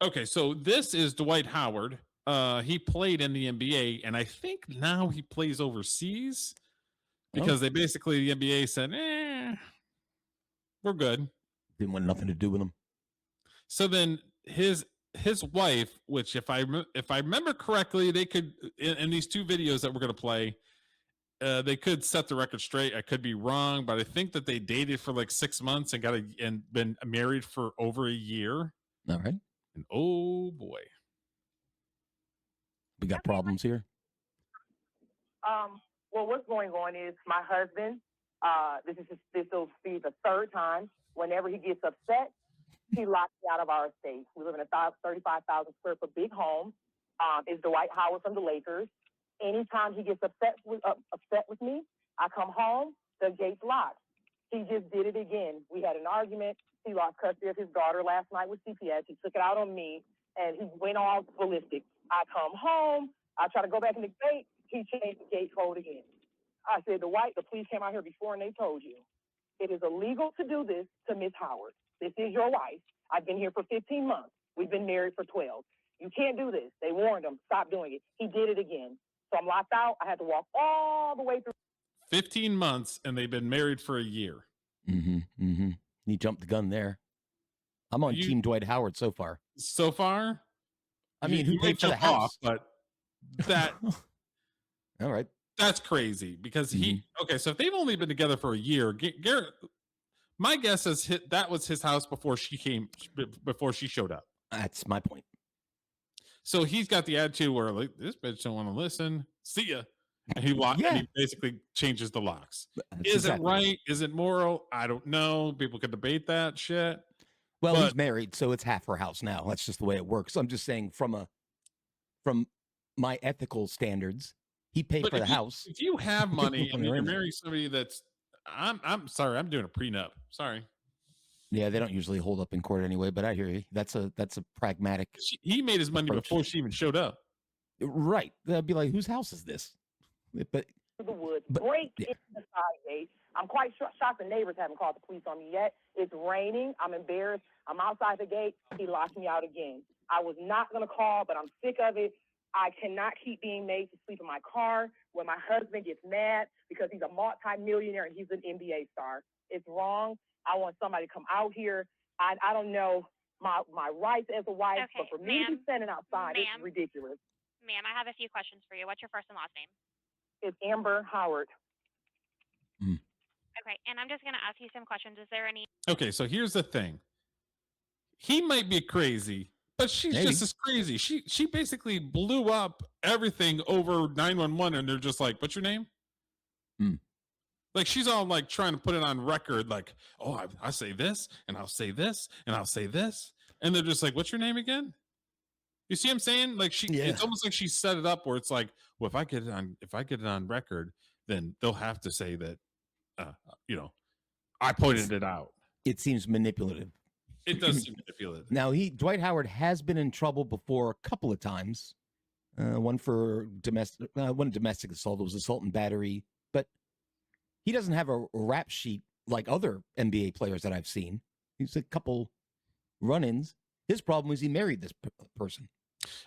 Okay, so this is Dwight Howard. He played in the NBA, and I think now he plays overseas because they basically the NBA said, we're good. Didn't want nothing to do with him. So then his wife, which if I remember correctly, they could in these two videos that we're going to play, they could set the record straight. I could be wrong, but I think that they dated for like 6 months and been married for over a year. All right. And oh boy, we got problems here. Well, what's going on is my husband. This will be the third time. Whenever he gets upset, he locks me out of our estate. We live in a 35,000 square foot big home. It's Dwight Howard from the Lakers. Anytime he gets upset with me, I come home, the gate's locked. He just did it again. We had an argument. He lost custody of his daughter last night with CPS. He took it out on me, and he went all ballistic. I come home. I try to go back in the gate. He changed the gate code again. I said, Dwight, the police came out here before, and they told you. It is illegal to do this to Miss Howard. This is your wife. I've been here for 15 months. We've been married for 12. You can't do this. They warned him. Stop doing it. He did it again. So I'm locked out. I had to walk all the way through. 15 months, and they've been married for a year. He jumped the gun there. I'm on Team Dwight Howard so far. So far? I mean, who paid for the house? But that... All right. That's crazy because okay, so if they've only been together for a year, Garrett, my guess is that was his house before she showed up. That's my point. So he's got the attitude where like this bitch don't want to listen. See ya. And he basically changes the locks. Is it right? Is it moral? I don't know. People could debate that shit. Well, he's married, so it's half her house now. That's just the way it works. I'm just saying from my ethical standards, he paid for the house. If you have money and you're marrying somebody that's I'm sorry, I'm doing a prenup. Sorry. Yeah, they don't usually hold up in court anyway, but I hear you. That's a pragmatic. He made his money before she even showed up. Right. They'd be like, whose house is this? But the woods, break into the side gate. I'm quite shocked the neighbors haven't called the police on me yet. It's raining. I'm embarrassed. I'm outside the gate. He locked me out again. I was not going to call, but I'm sick of it. I cannot keep being made to sleep in my car when my husband gets mad because he's a multi-millionaire and he's an NBA star. It's wrong. I want somebody to come out here. I don't know my rights as a wife, but for me to be standing outside, it's ridiculous. Ma'am, I have a few questions for you. What's your first and last name? It's Amber Howard. Okay, and I'm just going to ask you some questions. Is there any... Okay, so here's the thing. He might be crazy, but she's just as crazy. She basically blew up everything over 911, and they're just like, what's your name? Like, she's all like trying to put it on record, like, oh, I say this, and I'll say this, and I'll say this. And they're just like, what's your name again? You see what I'm saying? Like it's almost like she set it up where it's like, well, if I get it on record, then they'll have to say that, I pointed it out. It seems manipulative. It does seem manipulative. Now, Dwight Howard has been in trouble before a couple of times. One for domestic assault. It was assault and battery, but he doesn't have a rap sheet like other NBA players that I've seen. He's a couple run-ins. His problem is he married this person.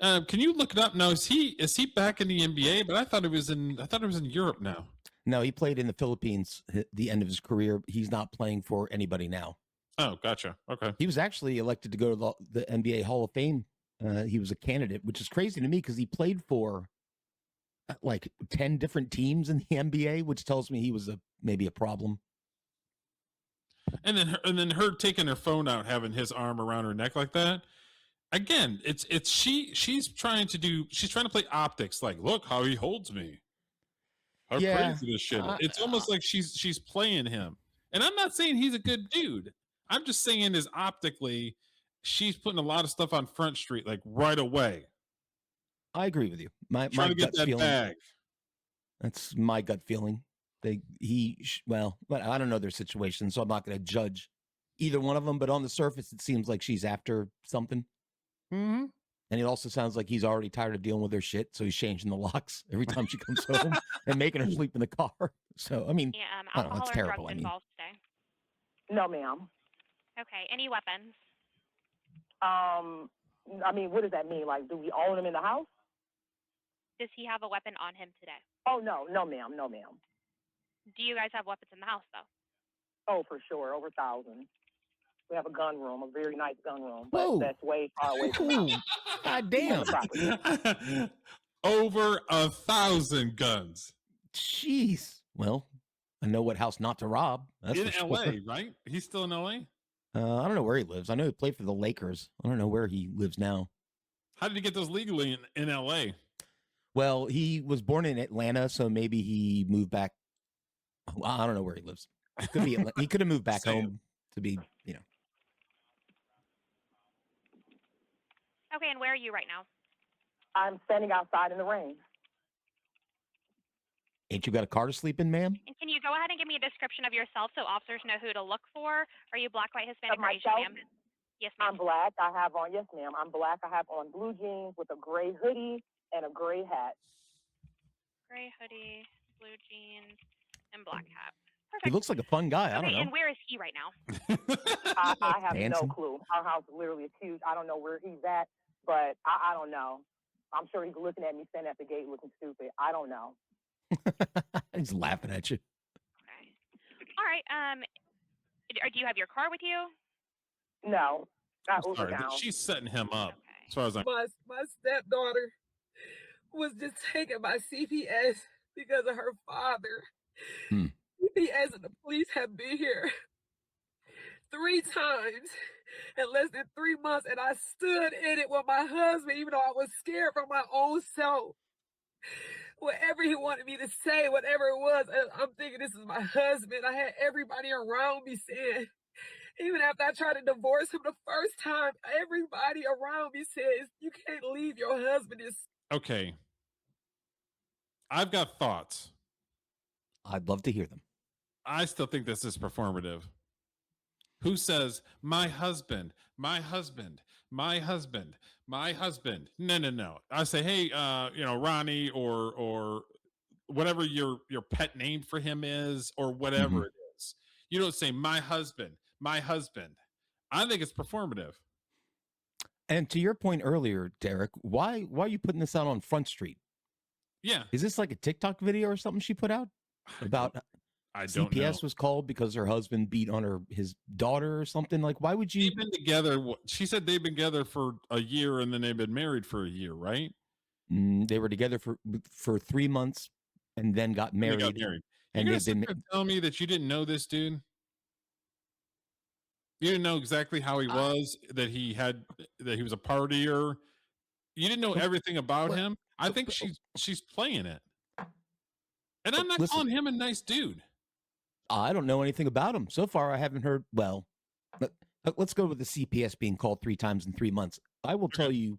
Can you look it up now? Is he back in the NBA? But I thought it was in Europe now. No, he played in the Philippines at the end of his career. He's not playing for anybody now. Oh, gotcha. Okay. He was actually elected to go to the NBA Hall of Fame. He was a candidate, which is crazy to me because he played for like 10 different teams in the NBA, which tells me he was maybe a problem. And then her taking her phone out, having his arm around her neck like that. Again, she's trying to play optics. Like, look how he holds me. How crazy this shit. It's almost like she's playing him. And I'm not saying he's a good dude. I'm just saying is optically, she's putting a lot of stuff on Front Street like right away. I agree with you. My trying to get that feeling, bag. That's my gut feeling. Well, I don't know their situation, so I'm not going to judge either one of them. But on the surface, it seems like she's after something. Mm-hmm. And it also sounds like he's already tired of dealing with her shit, so he's changing the locks every time she comes home and making her sleep in the car. So, I mean, alcohol it's or terrible. drugs involved today? No, ma'am. Okay. Any weapons? I mean, what does that mean? Like, do we own him in the house? Does he have a weapon on him today? Oh, no, ma'am. No, ma'am. Do you guys have weapons in the house, though? Oh, for sure. Over 1,000. We have a gun room, a very nice gun room, but Whoa. that's way far away from the house. God damn. Over 1,000 guns. Jeez. Well, I know what house not to rob. That's in for LA, sure. right? He's still in LA? I don't know where he lives. I know he played for the Lakers. I don't know where he lives now. How did he get those legally in LA? Well, he was born in Atlanta, so maybe he moved back. I don't know where he lives. It could be he could have moved back home to be, Okay, and where are you right now? I'm standing outside in the rain. Ain't you got a car to sleep in, ma'am? And can you go ahead and give me a description of yourself so officers know who to look for? Are you black, white, Hispanic, or Asian, Myself? ma'am? Yes, ma'am. I'm black. Yes, ma'am. I'm black. I have on blue jeans with a gray hoodie and a gray hat. Gray hoodie, blue jeans, and black hat. He Perfect. looks like a fun guy. I don't know. And where is he right now? I have Dancing. no clue. Our house literally is huge. I don't know where he's at, but I don't know. I'm sure he's looking at me standing at the gate looking stupid. I don't know. He's laughing at you. Okay. All right. Do you have your car with you? No. I Uber Sorry, down. she's setting him up. Okay. As far as I'm My stepdaughter was just taken by CPS because of her father. CPS and the police have been here 3 times in less than 3 months, and I stood in it with my husband, even though I was scared for my own self. Whatever he wanted me to say, whatever it was, I'm thinking this is my husband. I had everybody around me saying, even after I tried to divorce him the first time, everybody around me says, you can't leave your husband. okay. I've got thoughts. I'd love to hear them. I still think this is performative. Who says, my husband, my husband, my husband, my husband? No. I say, hey, Ronnie or whatever your pet name for him is or whatever it is. You don't say, my husband, my husband. I think it's performative. And to your point earlier, Derek, why are you putting this out on Front Street? Yeah. Is this like a TikTok video or something she put out about I don't CPS know. was called because her husband beat on his daughter or something? Like, why would you? They've been together. She said they've been together for a year and then they've been married for a year, right? They were together for 3 months and then got married. And you're going to tell me that you didn't know this dude? You didn't know exactly how he was, that he was a partier. You didn't know everything about him. I think she's playing it. And I'm not calling him a nice dude. I don't know anything about him. So far, I haven't heard. Well, let's go with the CPS being called 3 times in 3 months. I will tell you,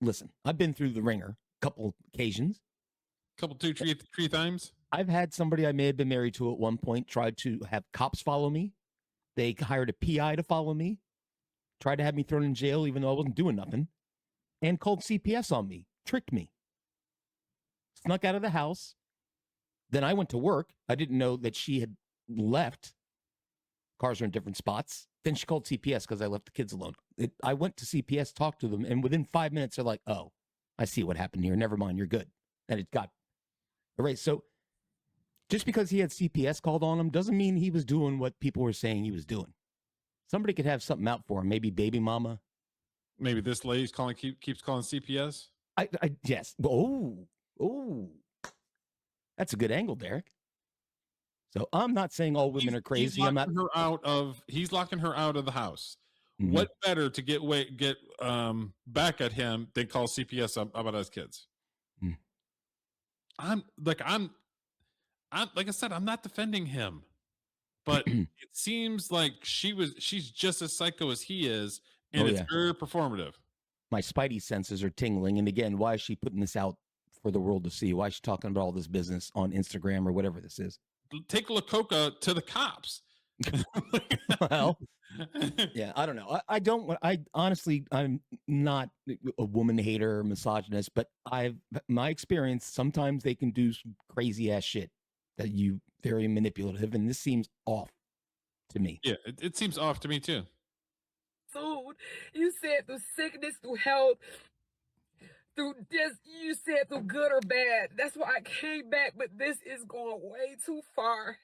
listen, I've been through the ringer a couple occasions. Two, three times? I've had somebody I may have been married to at one point tried to have cops follow me. They hired a PI to follow me, tried to have me thrown in jail even though I wasn't doing nothing, and called CPS on me, tricked me, snuck out of the house. Then I went to work. I didn't know that she had left. Cars are in different spots. Then she called CPS because I left the kids alone. I went to CPS, talked to them, and within 5 minutes, they're like, oh, I see what happened here. Never mind, you're good. And it got erased. So just because he had CPS called on him doesn't mean he was doing what people were saying he was doing. Somebody could have something out for him. Maybe baby mama. Maybe this lady's keeps calling CPS. Yes. Oh. That's a good angle, Derek. So I'm not saying all women are crazy. He's locking her out of the house. Mm-hmm. What better to get back at him than call CPS about his kids? Mm. I'm like I said, I'm not defending him, but it seems like she's just as psycho as he is, and it's very performative. My spidey senses are tingling. And again, why is she putting this out for the world to see? Why is she talking about all this business on Instagram or whatever this is? Take Lakota to the cops. Well, yeah, I don't know. I honestly, I'm not a woman hater or misogynist, but my experience, sometimes they can do some crazy ass shit that you very manipulative. And this seems off to me. Yeah, it seems off to me too. Soon, you said said through sickness, through health, through just, you said through good or bad. That's why I came back, but this is going way too far.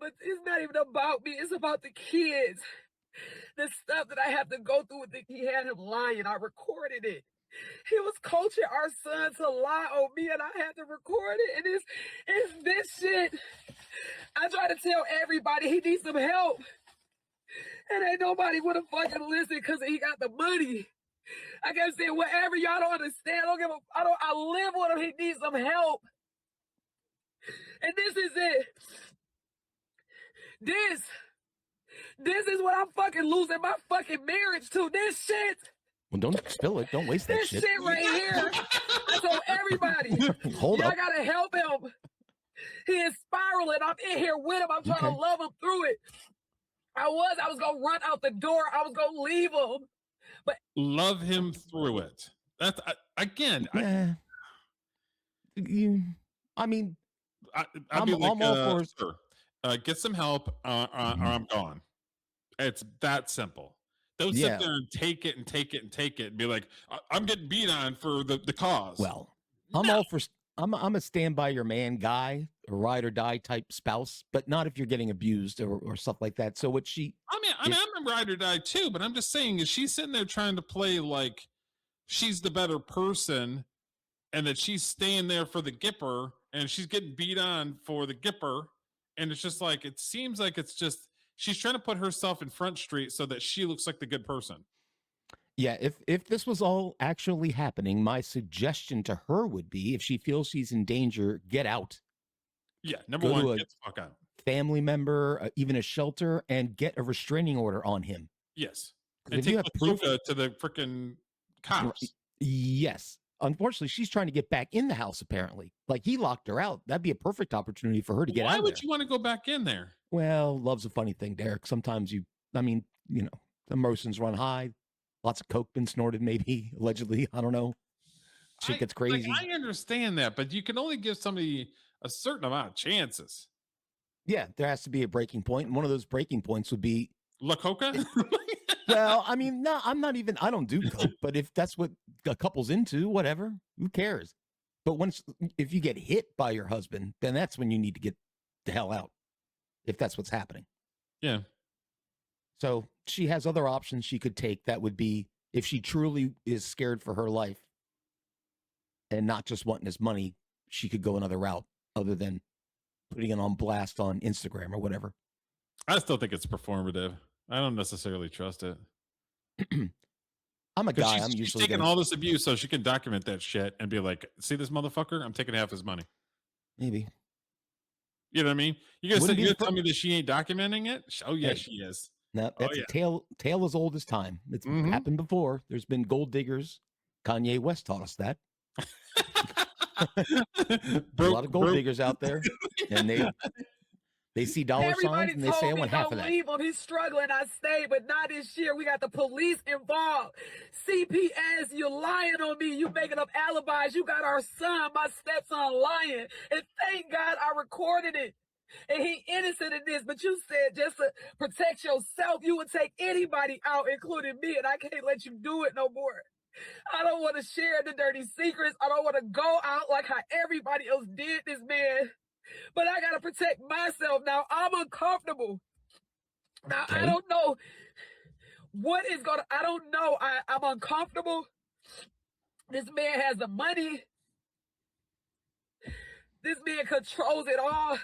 But it's not even about me. It's about the kids. The stuff that I have to go through with he had him lying. I recorded it. He was coaching our son to lie on me, and I had to record it. And it's this shit. I try to tell everybody he needs some help. And ain't nobody would have fucking listened because he got the money. I kept saying, whatever, y'all don't understand. I live with him. He needs some help. And this is it. This is what I'm fucking losing my fucking marriage to. This shit. Well, don't spill it. Don't waste that This shit. shit right here. I told everybody, Hold y'all up. gotta help him. He is spiraling. I'm in here with him. I'm trying to love him through it. I was gonna run out the door. I was gonna leave him. But love him through it. That's again. I'm all for sure. Get some help, or I'm gone. It's that simple. Don't sit there and take it and be like, I'm getting beat on for the cause. Well, I'm all for. I'm a stand by your man guy, a ride or die type spouse, but not if you're getting abused or stuff like that. So what she? I mean, I'm a ride or die too, but I'm just saying, is she sitting there trying to play like she's the better person, and that she's staying there for the gipper, and she's getting beat on for the gipper, and it's just like it seems like it's just she's trying to put herself in Front Street so that she looks like the good person. Yeah, if this was all actually happening, my suggestion to her would be, if she feels she's in danger, get out. Yeah, number one, get the fuck out. Family member, even a shelter, and get a restraining order on him. Yes, and take Luka to the freaking cops. Yes. Unfortunately, she's trying to get back in the house, apparently. Like, he locked her out. That'd be a perfect opportunity for her to get out of there. Why would you want to go back in there? Well, love's a funny thing, Derek. Sometimes emotions run high. Lots of coke been snorted, maybe, allegedly. I don't know. Shit gets crazy. I understand that, but you can only give somebody a certain amount of chances. Yeah, there has to be a breaking point. And one of those breaking points would be La Coca? Well, I mean, no, I don't do coke, but if that's what a couple's into, whatever, who cares? But if you get hit by your husband, then that's when you need to get the hell out, if that's what's happening. Yeah. So she has other options she could take. That would be, if she truly is scared for her life and not just wanting his money, she could go another route other than putting it on blast on Instagram or whatever. I still think it's performative. I don't necessarily trust it. I'm a guy. She's taking all this abuse so she can document that shit and be like, see this motherfucker? I'm taking half his money. Maybe. You know what I mean? You're going to tell me that she ain't documenting it? Oh, yeah, she is. No, that's a tale as old as time. It's happened before. There's been gold diggers. Kanye West taught us that. A lot of gold diggers out there, and they see dollar signs and they say, I want half of that. Leave him. He's struggling. I stay, but not this year. We got the police involved. CPS, you're lying on me. You making up alibis. You got our son, my stepson, lying. And thank God I recorded it. And he innocent in this, but you said just to protect yourself, you would take anybody out, including me, and I can't let you do it no more. I don't want to share the dirty secrets. I don't want to go out like how everybody else did this, man. But I got to protect myself now. I'm uncomfortable. Now, I don't know what is going to, I don't know. I'm uncomfortable. This man has the money. This man controls it all.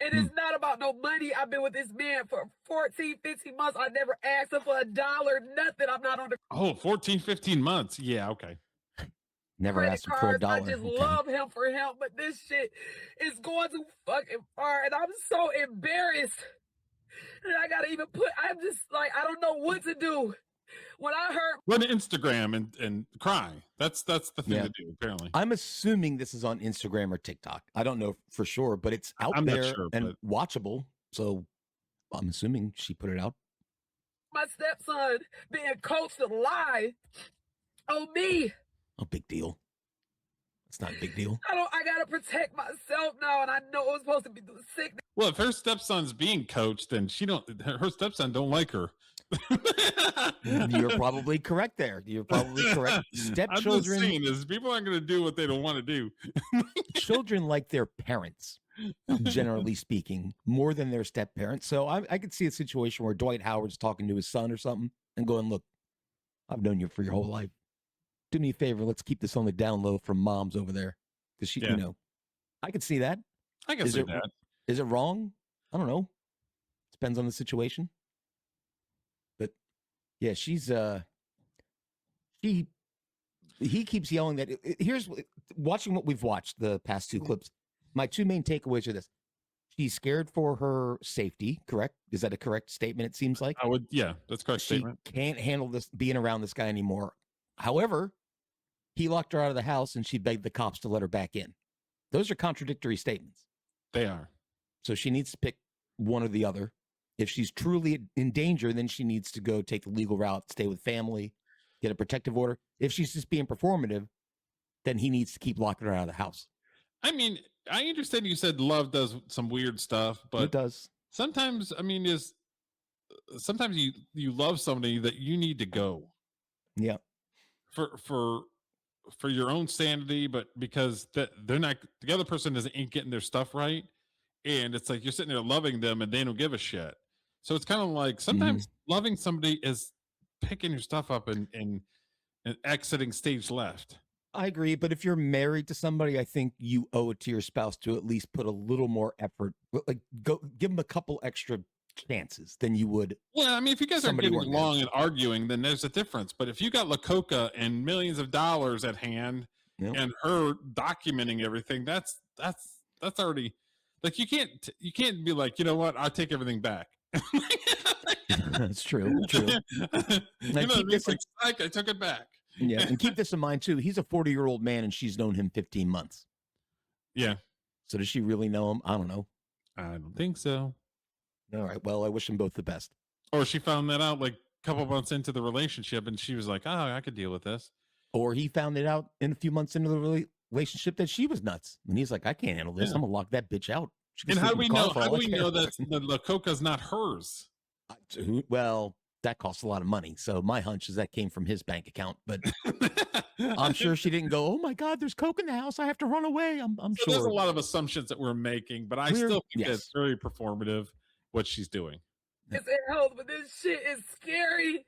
And it's not about no money. I've been with this man for 14, 15 months. I never asked him for $1, nothing. I'm not on the 14, 15 months. Yeah, okay. Never asked him for $1. I just love him for him, but this shit is going too fucking far, and I'm so embarrassed. And I gotta even I'm just like, I don't know what to do. When I heard run to Instagram and cry. That's the thing to do, apparently. I'm assuming this is on Instagram or TikTok. I don't know for sure, but it's out there and watchable. So I'm assuming she put it out. My stepson being coached to lie on me. No big deal. It's not a big deal. I gotta protect myself now, and I know it was supposed to be the sickness. Well, if her stepson's being coached, then her stepson don't like her. You're probably correct there. You're probably correct. Stepchildren. I'm just saying is people aren't going to do what they don't want to do. Children like their parents, generally speaking, more than their step parents. So I could see a situation where Dwight Howard's talking to his son or something and going, "Look, I've known you for your whole life. Do me a favor. Let's keep this on the down low from mom's over there." Because she, I could see that. I can see that. Is it wrong? I don't know. Depends on the situation. But yeah, he keeps yelling that. Here's watching what we've watched the past two clips. My two main takeaways are this: she's scared for her safety. Correct? Is that a correct statement? It seems like that's correct statement. She can't handle this being around this guy anymore. However, he locked her out of the house, and she begged the cops to let her back in. Those are contradictory statements. They are. So she needs to pick one or the other. If she's truly in danger, then she needs to go take the legal route, stay with family, get a protective order. If she's just being performative, then he needs to keep locking her out of the house. I mean, I understand you said love does some weird stuff, but it does. Sometimes, I mean, sometimes you love somebody that you need to go. Yeah. For your own sanity, but because they're not, the other person ain't getting their stuff right. And it's like you're sitting there loving them and they don't give a shit. So it's kind of like sometimes loving somebody is picking your stuff up and exiting stage left. I agree. But if you're married to somebody, I think you owe it to your spouse to at least put a little more effort, like go give them a couple extra chances than you would. Well, I mean, if you guys are getting along and arguing, then there's a difference. But if you got La Coca and millions of dollars at hand and her documenting everything, that's already like you can't be like, you know what, I'll take everything back. That's true. I took it back. Yeah, and keep this in mind too. He's a 40-year-old man, and she's known him 15 months. Yeah. So does she really know him? I don't know. I don't think so. All right. Well, I wish them both the best. Or she found that out like a couple months into the relationship, and she was like, "Oh, I could deal with this." Or he found it out in a few months into the relationship that she was nuts, and he's like, "I can't handle this. I'm gonna lock that bitch out." And how do we know? How do we know that the La Coca's not hers? Well, that costs a lot of money. So my hunch is that came from his bank account, but I'm sure she didn't go, "Oh my God, there's coke in the house. I have to run away." I'm sure there's a lot of assumptions that we're making, but I still think that's very performative what she's doing. It helps, but this shit is scary.